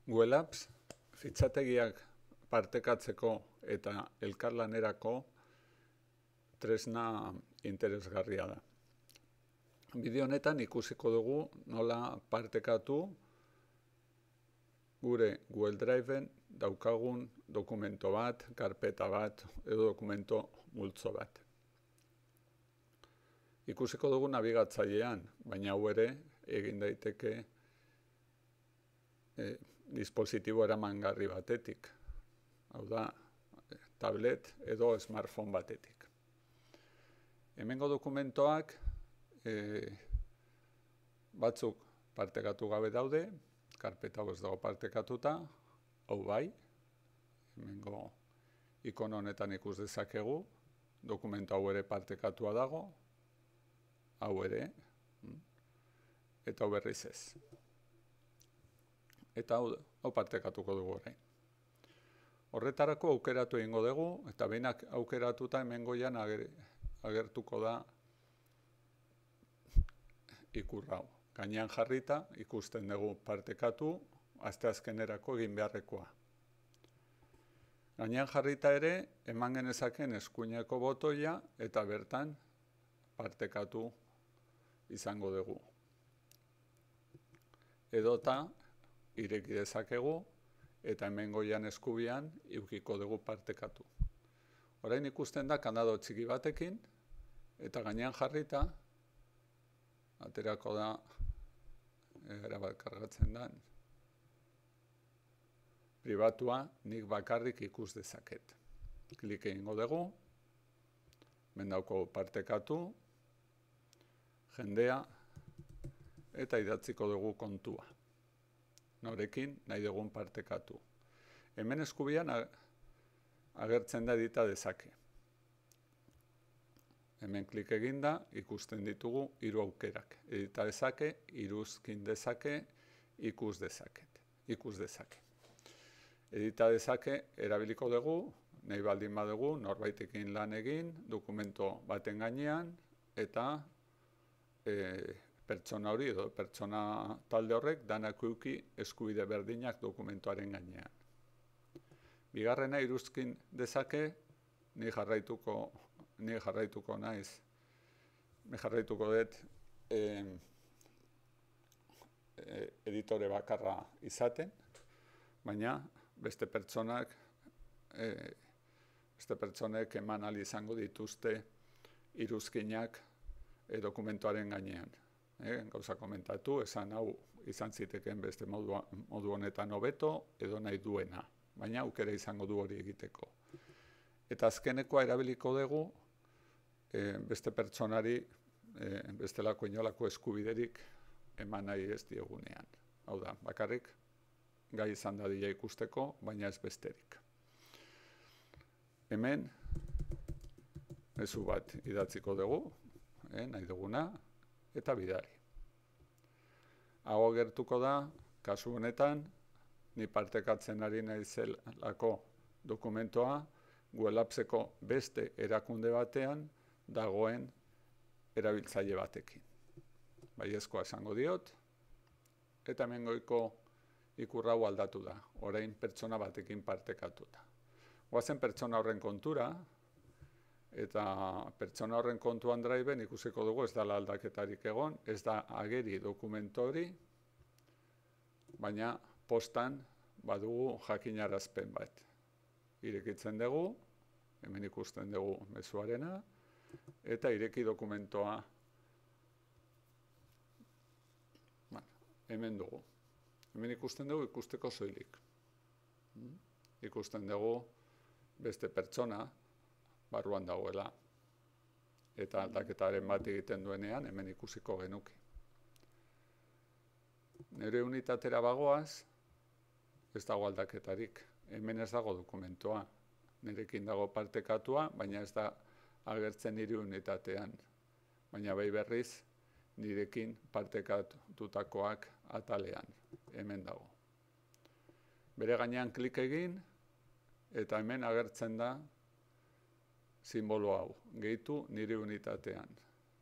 Google Apps fitxategiak partekatzeko eta elkarlanerako tresna interesgarria da. Bideo honetan ikusiko dugu nola partekatu gure Google Driven daukagun dokumento bat, karpeta bat edo dokumento multzo bat. Ikusiko dugu nabigatzailean, baina hau ere egin daiteke dispositibo eramangarri batetik. Hau da, tablet edo smartphone batetik. Hemengo dokumentoak batzuk partekatu gabe daude, karpeta hau ez dago partekatuta, hau bai, hemengo ikono honetan ikus dezakegu, dokumento hau ere partekatua dago, hau ere, eta hau berriz ez. Eta hau partekatuko dugu orain. Horretarako aukeratu egingo dugu, eta behinak aukeratuta hemengoian agertuko da ikurra hau. Gainean jarrita ikusten dugu partekatu, asteazkenerako egin beharrekoa. Gainean jarrita ere, eman genezaken eskuineko botoia eta bertan partekatu izango dugu. Edota, ireki dezakegu, eta hemengoian eskubian edukiko dugu partekatu. Orain ikusten da kanado txiki batekin, eta gainean jarrita, aterako da, erabat kargatzen da, pribatua nik bakarrik ikus dezaket. Klik egingo dugu, mendauko partekatu, jendea, eta idatziko dugu kontua. Norekin nahi dugun partekatu. Hemen eskubian agertzen da edita dezake. Hemen klik eginda ikusten ditugu 3 aukerak. Edita dezake, iruzkin dezake, ikus dezake. Edita dezake erabiliko dugu, nahi baldin badugu, norbaitekin lan egin, dokumento baten gainean, eta pertsona hori edo pertsona talde horrek danak eduki eskubide berdinak dokumentoaren gainean. Bigarrena iruzkin dezake, ni jarraituko dut editore bakarra izaten, baina beste pertsonek eman ahal izango dituzte iruzkinak dokumentoaren gainean. Gauza komentatu, esan hau izan zitekeen beste modu honetan hobeto edo nahi duena, baina aukera izango du hori egiteko. Eta azkenekoa erabiliko dugu beste pertsonari bestelako inolako eskubiderik eman nahi ez diegunean. Hau da, bakarrik gai izan dadila ikusteko, baina ez besterik. Hemen mezu bat idatziko dugu, nahi duguna, eta bidali. Hau agertuko da, kasu honetan, ni partekatzen ari naizelako dokumentoa Google Appseko beste erakunde batean dagoen erabiltzaile batekin. Baiezkoa esango diot, eta hemengoiko ikurra hau aldatu da, orain pertsona batekin partekatuta. Goazen pertsona horren kontura, eta pertsona horren kontuan Driven ikusiko dugu ez dela aldaketarik egon, ez da ageri dokumento hori, baina postan badugu jakinarazpen bat. Irekitzen dugu, hemen ikusten dugu mezuarena, eta ireki dokumentoa hemen dugu. Hemen ikusten dugu ikusteko soilik. Ikusten dugu beste pertsona barruan dagoela. Eta aldaketaren bat egiten duenean hemen ikusiko genuke. Nire unitatera bagoaz, ez dago aldaketarik. Hemen ez dago dokumentoa. Nirekin dago partekatua, baina ez da agertzen nire unitatean. Baina bai berriz, nirekin partekatutakoak atalean. Hemen dago. Bere gainean klik egin, eta hemen agertzen da sinbolo hau, gehitu nire unitatean.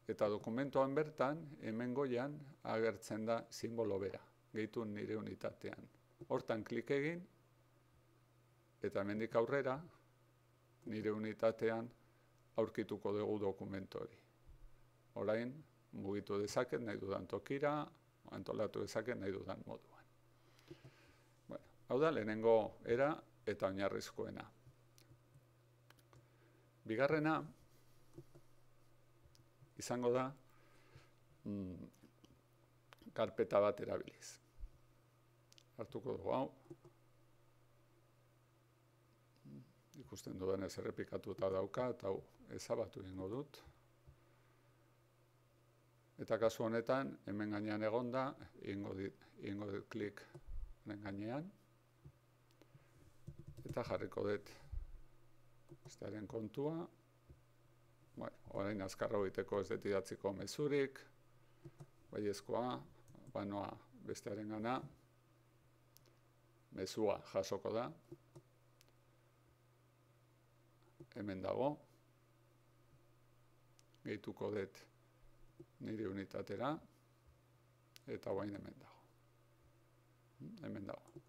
Eta dokumentoan bertan, hemen goian, agertzen da sinbolo bera, gehitu nire unitatean. hortan klik egin, eta hemendik aurrera, nire unitatean aurkituko dugu dokumentu hori. Orain, mugitu dezaket nahi dudan tokira, antolatu dezaket nahi dudan moduan. Bueno, hau da, lehenengo era eta oinarrizkoena. Bigarrena, izango da, karpeta bat erabiliz. Hartuko dugu hau. Ikusten dudanez errepikatuta dauka, eta hau ezabatu egingo dut. Eta kasu honetan, hemen gainean egonda, egingo dut klik hemen gainean. Eta jarriko dut bestearen kontua. Bueno, orain azkarra egiteko ez dut idatziko mezurik, baiezkoa, banoa bestearen gana, mezua jasoko da. Hemen dago, gehituko dut nire unitatera, eta guain hemen dago. Hemen dago.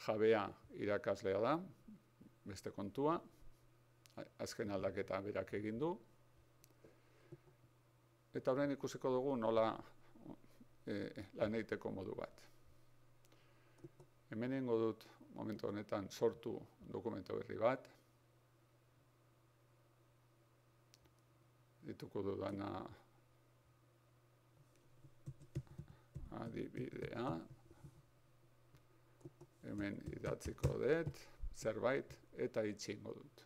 Jabea irakaslea da, beste kontua, azken aldaketa berak egin du, eta horren ikusiko dugu nola lan egiteko modu bat. Hemen egingo dut momentu honetan sortu dokumentu berri bat, dituko dudana adibidea, hemen idatziko dut, zerbait, eta itxingo dut.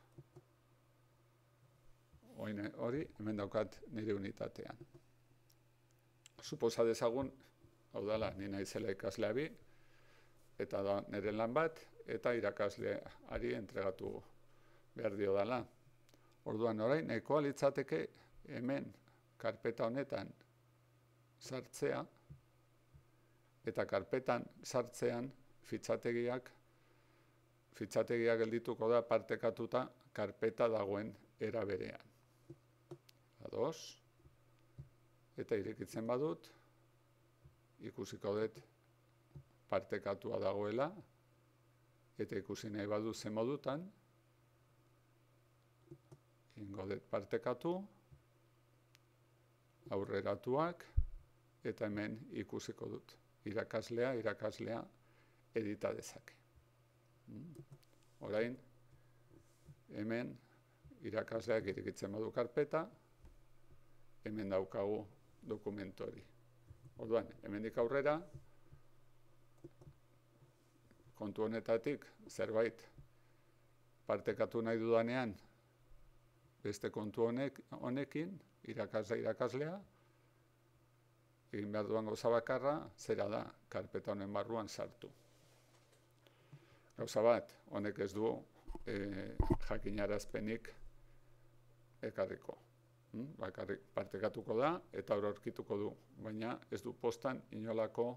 Hori, hemen daukat nire unitatean. Suposa dezagun, hau dala, ni naizela ikaslea bi, eta da nire lan bat, eta irakasleari entregatu behar dio dala. Orduan, orain, nahikoa litzateke hemen karpeta honetan sartzea, eta karpetan sartzean fitxategia geldituko da partekatuta karpeta dagoen era berean. Ados, eta irekitzen badut, ikusiko dut partekatua dagoela, eta ikusi nahi badu zen modutan, ingo dut partekatu, aurreratuak, eta hemen ikusiko dut. Irakaslea edita dezake. Orain, hemen irakasleak irekitzen badu karpeta, hemen daukagu dokumentu hori. Orduan, hemendik aurrera, kontu honetatik zerbait partekatu nahi dudanean beste kontu honekin, irakaslea, egin behar duan gauza bakarra, zera da, karpeta honen barruan sartu. Gauza bat, honek ez du jakinarazpenik ekarriko. Bakarrik partekatuko da, eta hor aurkituko du, baina ez du postan inolako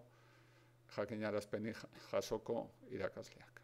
jakinarazpenik jasoko irakasleak.